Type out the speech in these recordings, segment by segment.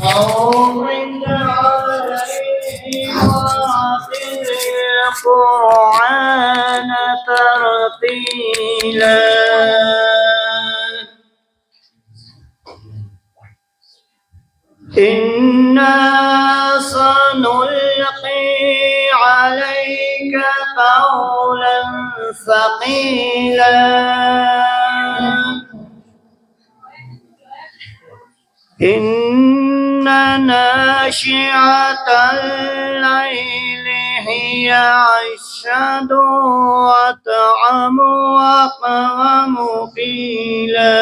أورد عليه ورتل القرآن ترتيلا إنا سنلقي عليك قولا ثقيلا إن ناشئة الليل هي أشد وأطعم وأقوم قيلا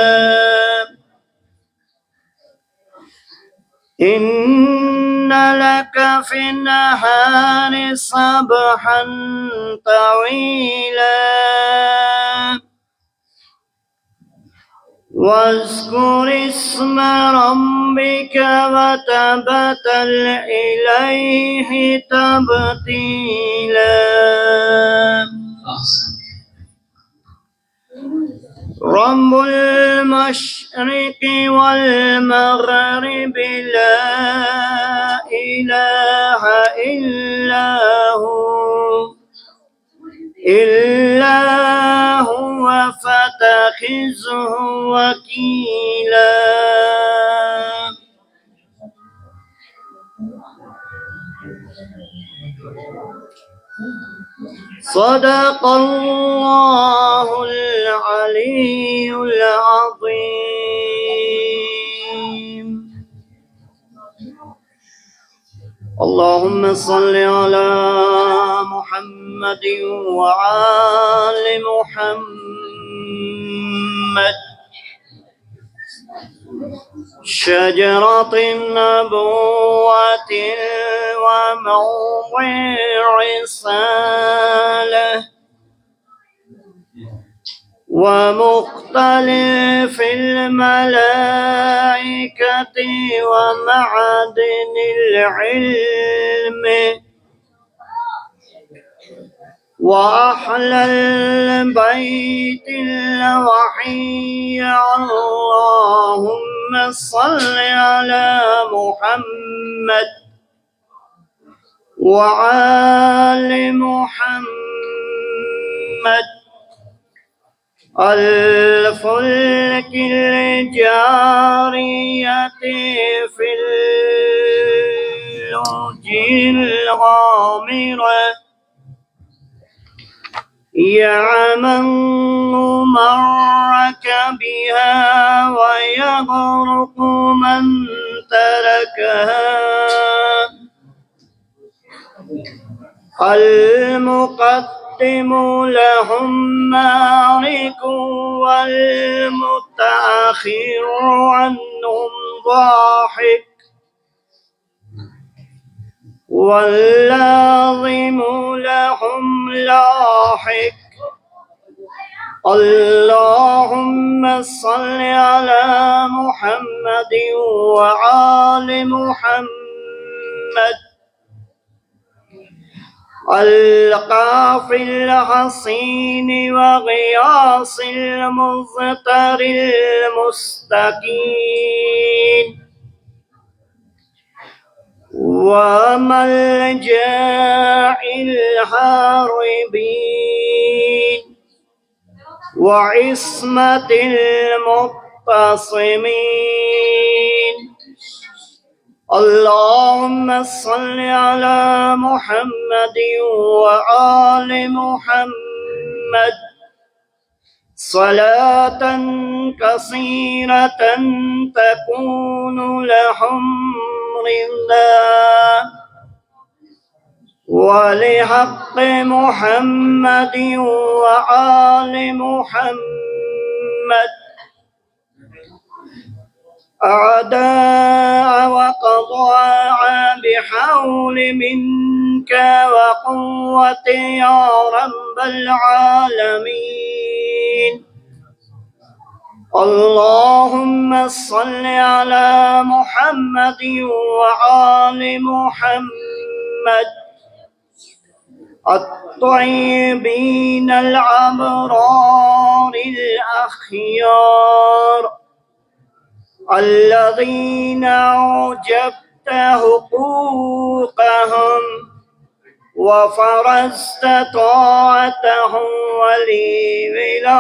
إن لك في النهار سبحا طويلا واذكر اسم ربك وتبتل إليه تبتيلا رب المشرق والمغرب لا إله إلا هو فاتخذه وكيلا صدق الله العلي العظيم. اللهم صل على محمد وآل محمد. شجرة النبوة وموضع الرسالة ومختلف الملائكة ومعدن العلم وأحلى البيت الوحي. اللهم صل على محمد وآل محمد. الفلك الجارية في اللوج الغامرة يعمن من ركبها ويغرق من تركها. المقدم لهم مالك والمتأخر عنهم ضاحك واللازم لهم لاحق. اللهم صل على محمد وآل محمد. القافي الحصين وغياص المضطر المستقيم وملجأ الهاربين وعصمة المقتصمين. اللهم صل على محمد وآل محمد صلاة قصيرة تكون لهم رضا ولحق محمد وآل محمد أعداء وقضاء بحول منك وقوة يا رب العالمين. اللهم صل على محمد وآل محمد الطيبين الأبرار الأخيار الذين أوجبت حقوقهم وفرزت طاعتهم ولولايتهم.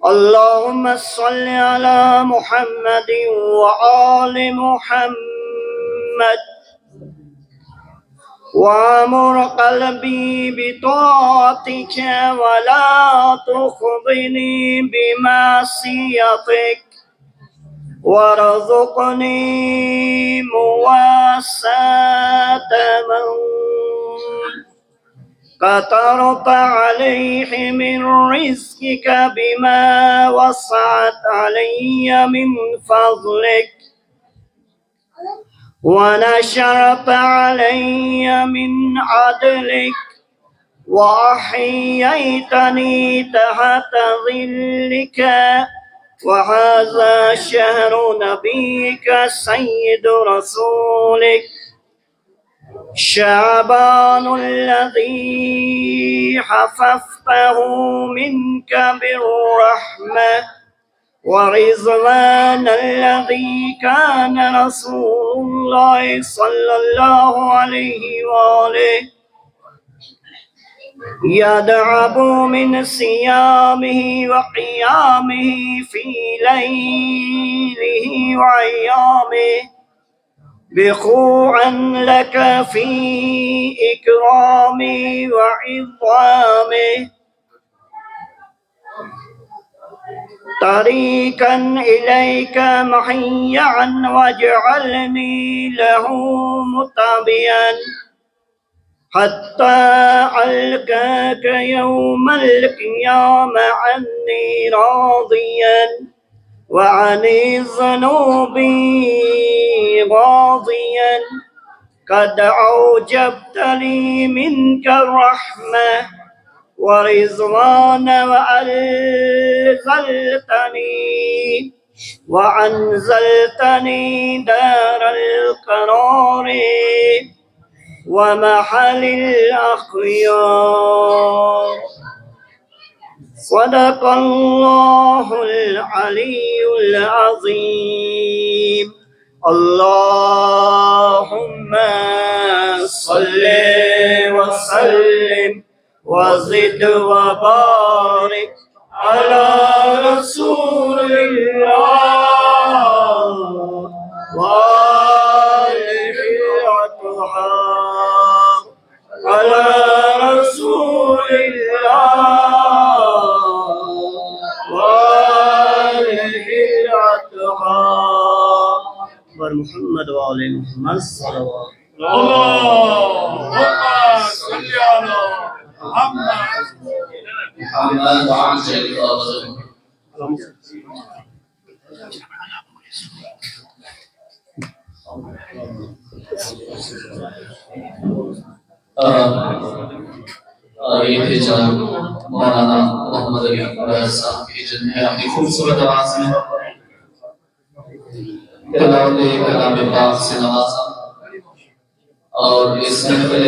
اللهم صل على محمد وآل محمد وامر قلبي بطاعتك ولا تخزني بمعصيتك وارزقني مواساة من قدرت عليه من رزقك بما وسعت علي من فضلك ونشرت علي من عدلك وأحييتني تحت ظلك. وهذا شهر نبيك سيد رسولك شعبان الذي حفظته منك بالرحمة ورضوان الذي كان رسول الله صلى الله عليه وآله يدعب من صيامه وقيامه في ليله وأيامه بخوعا لك في إكرامه وعظامه طريقا إليك محيا واجعلني له متبعا حتى ألقاك يوم القيامة عني راضيا وعن الذنوب راضيا. قد أوجبت لي منك الرحمة ورضوان وأنزلتني دار القرار ومحل الأخيار. صدق الله العلي العظيم. اللهم صل وسلم وزد وبارك على رسول الله وآله الأطهار على رسول الله وآله الأطهار محمد وآل محمد صلوات اللهم صل على محمد وعجل فضله. ये थे जनाब मौलाना मोहम्मद अली साहब की जिन्हें अपनी खूबसूरत आवाज में तिलावत कलाम पाक से नवाजा और इस महफिल